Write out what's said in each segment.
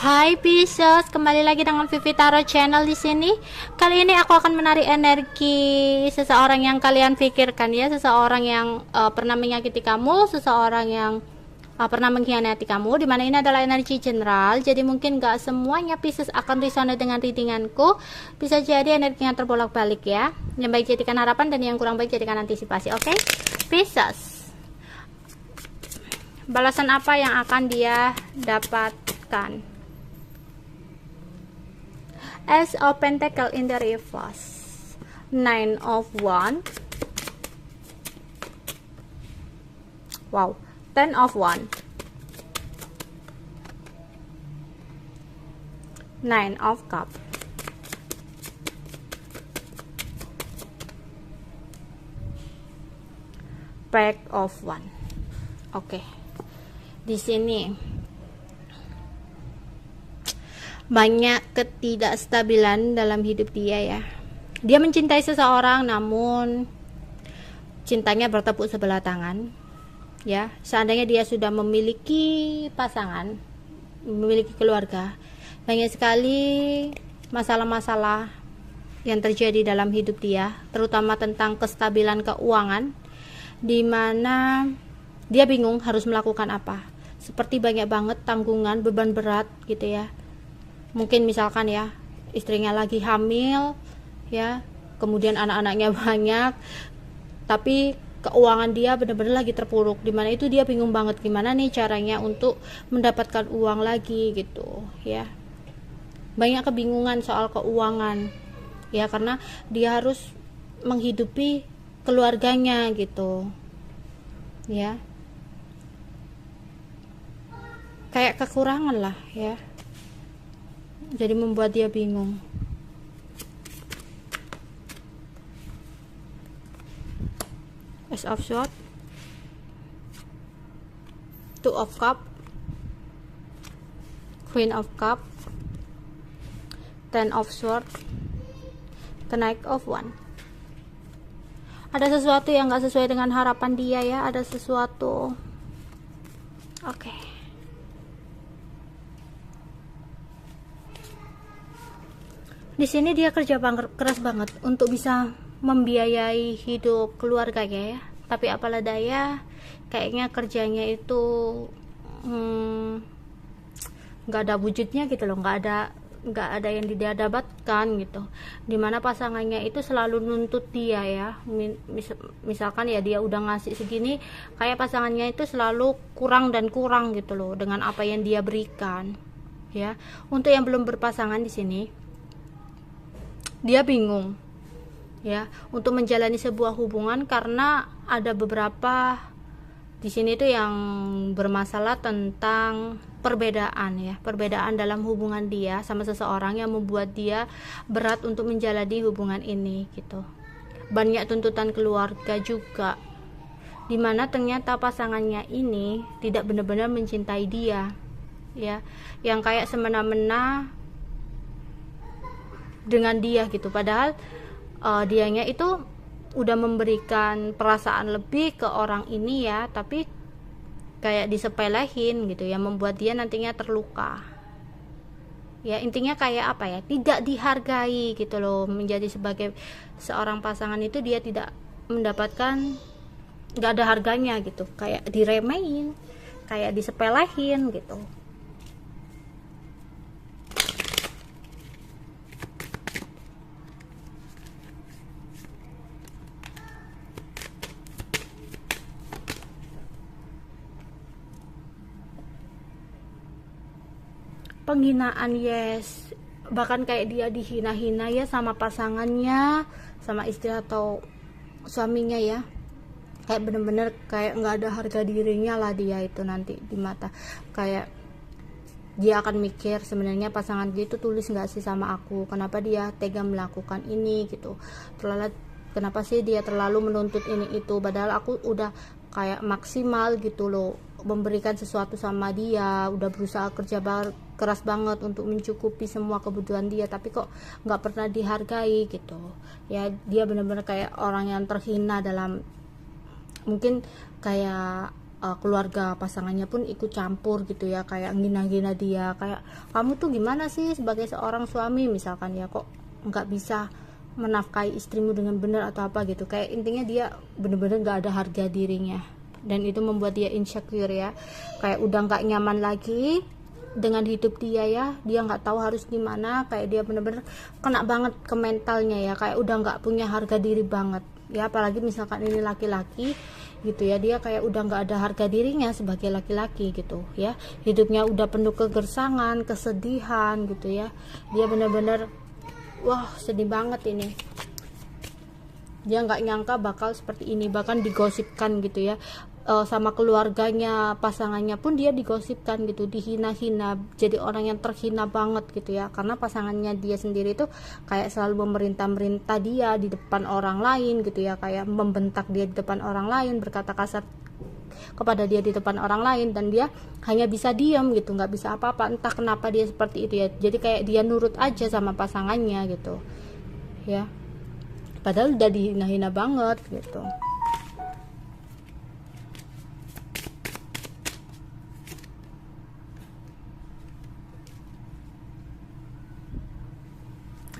Hai Pisces, kembali lagi dengan Vivi Tarot Channel di sini. Kali ini aku akan menarik energi seseorang yang kalian pikirkan ya, seseorang yang pernah menyakiti kamu, seseorang yang pernah mengkhianati kamu. Dimana ini adalah energi general, jadi mungkin gak semuanya Pisces akan resonate dengan readinganku. Bisa jadi energinya terbolak-balik ya. Yang baik jadikan harapan dan yang kurang baik jadikan antisipasi. Oke, Pisces. Balasan apa yang akan dia dapatkan? Ace of Pentacle in the reverse, 9 of Wands, wow, 10 of Wands, 9 of Cups, Page of Wands. Oke, di sini banyak ketidakstabilan dalam hidup dia ya. Dia mencintai seseorang namun cintanya bertepuk sebelah tangan ya. Seandainya dia sudah memiliki pasangan, memiliki keluarga, banyak sekali masalah-masalah yang terjadi dalam hidup dia, terutama tentang kestabilan keuangan, dimana dia bingung harus melakukan apa. Seperti banyak banget tanggungan, beban berat gitu ya. Mungkin misalkan ya, istrinya lagi hamil ya, kemudian anak-anaknya banyak, tapi keuangan dia benar-benar lagi terpuruk, dimana itu dia bingung banget gimana nih caranya untuk mendapatkan uang lagi gitu ya. Banyak kebingungan soal keuangan ya, karena dia harus menghidupi keluarganya gitu ya, kayak kekurangan lah ya, jadi membuat dia bingung. Ace of Swords, Two of Cups, Queen of Cups, Ten of Swords, The Knight of Wands. Ada sesuatu yang gak sesuai dengan harapan dia ya, ada sesuatu. Oke. Di sini dia kerja keras banget untuk bisa membiayai hidup keluarganya ya. Tapi apalah daya, kayaknya kerjanya itu nggak ada wujudnya gitu loh, nggak ada yang dia dapatkan gitu. Dimana pasangannya itu selalu nuntut dia ya. Misalkan ya dia udah ngasih segini, kayak pasangannya itu selalu kurang dan kurang gitu loh dengan apa yang dia berikan ya. Untuk yang belum berpasangan di sini, dia bingung ya untuk menjalani sebuah hubungan karena ada beberapa di sini tuh yang bermasalah tentang perbedaan ya, perbedaan dalam hubungan dia sama seseorang yang membuat dia berat untuk menjalani hubungan ini gitu. Banyak tuntutan keluarga juga, dimana ternyata pasangannya ini tidak benar-benar mencintai dia ya, yang kayak semena-mena dengan dia gitu, padahal dianya itu udah memberikan perasaan lebih ke orang ini ya, tapi kayak disepelehin gitu ya, membuat dia nantinya terluka ya. Intinya kayak apa ya, tidak dihargai gitu loh. Menjadi sebagai seorang pasangan itu dia tidak mendapatkan, nggak ada harganya gitu, kayak diremehin, kayak disepelehin gitu. Penghinaan, yes, bahkan kayak dia dihina-hina ya sama pasangannya, sama istri atau suaminya ya, kayak bener-bener kayak nggak ada harga dirinya lah dia itu nanti di mata. Kayak dia akan mikir, sebenarnya pasangan dia itu tulus nggak sih sama aku, kenapa dia tega melakukan ini gitu, kenapa sih dia terlalu menuntut ini itu, padahal aku udah kayak maksimal gitu loh memberikan sesuatu sama dia, udah berusaha kerja keras banget untuk mencukupi semua kebutuhan dia, tapi kok nggak pernah dihargai gitu ya. Dia benar-benar kayak orang yang terhina dalam, mungkin kayak keluarga pasangannya pun ikut campur gitu ya, kayak ngina-ngina dia, kayak kamu tuh gimana sih sebagai seorang suami misalkan ya, kok nggak bisa menafkahi istrimu dengan benar atau apa gitu, kayak intinya dia bener-bener nggak ada harga dirinya, dan itu membuat dia insecure ya, kayak udah nggak nyaman lagi dengan hidup dia ya, dia nggak tahu harus gimana, kayak dia bener-bener kena banget ke mentalnya ya, kayak udah nggak punya harga diri banget ya, apalagi misalkan ini laki-laki gitu ya, dia kayak udah nggak ada harga dirinya sebagai laki-laki gitu ya, hidupnya udah penuh kegersangan, kesedihan gitu ya, dia bener-bener wah sedih banget ini, dia nggak nyangka bakal seperti ini, bahkan digosipkan gitu ya, sama keluarganya pasangannya pun dia digosipkan gitu, dihina-hina, jadi orang yang terhina banget gitu ya, karena pasangannya dia sendiri itu kayak selalu memerintah-merintah dia di depan orang lain gitu ya, kayak membentak dia di depan orang lain, berkata kasar kepada dia di depan orang lain, dan dia hanya bisa diam gitu, nggak bisa apa-apa, entah kenapa dia seperti itu ya, jadi kayak dia nurut aja sama pasangannya gitu ya, padahal udah dihina-hina banget gitu.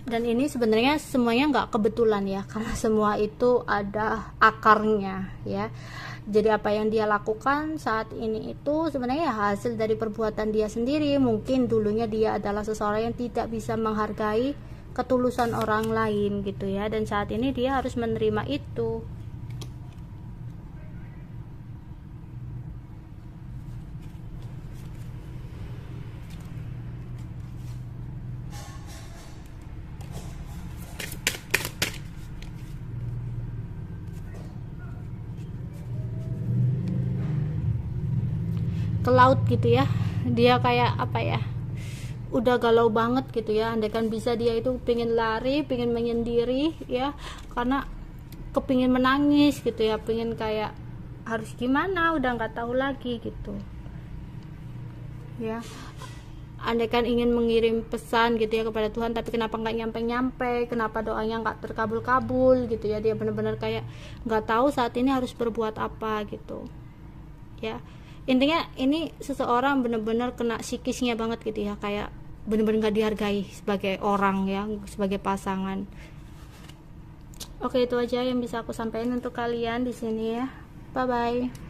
Dan ini sebenarnya semuanya nggak kebetulan ya, karena semua itu ada akarnya ya, jadi apa yang dia lakukan saat ini itu sebenarnya hasil dari perbuatan dia sendiri. Mungkin dulunya dia adalah seseorang yang tidak bisa menghargai ketulusan orang lain gitu ya, dan saat ini dia harus menerima itu. Ke laut gitu ya, dia kayak apa ya, udah galau banget gitu ya, andaikan bisa dia itu pengen lari, pengen menyendiri ya, karena kepingin menangis gitu ya, pengen kayak harus gimana, udah nggak tahu lagi gitu ya, andaikan ingin mengirim pesan gitu ya kepada Tuhan, tapi kenapa nggak nyampe-nyampe, kenapa doanya nggak terkabul-kabul gitu ya, dia benar-benar kayak nggak tahu saat ini harus berbuat apa gitu ya. Intinya ini seseorang benar-benar kena psikisnya banget gitu ya, kayak benar-benar nggak dihargai sebagai orang ya, sebagai pasangan. Oke, itu aja yang bisa aku sampaikan untuk kalian di sini ya. Bye bye.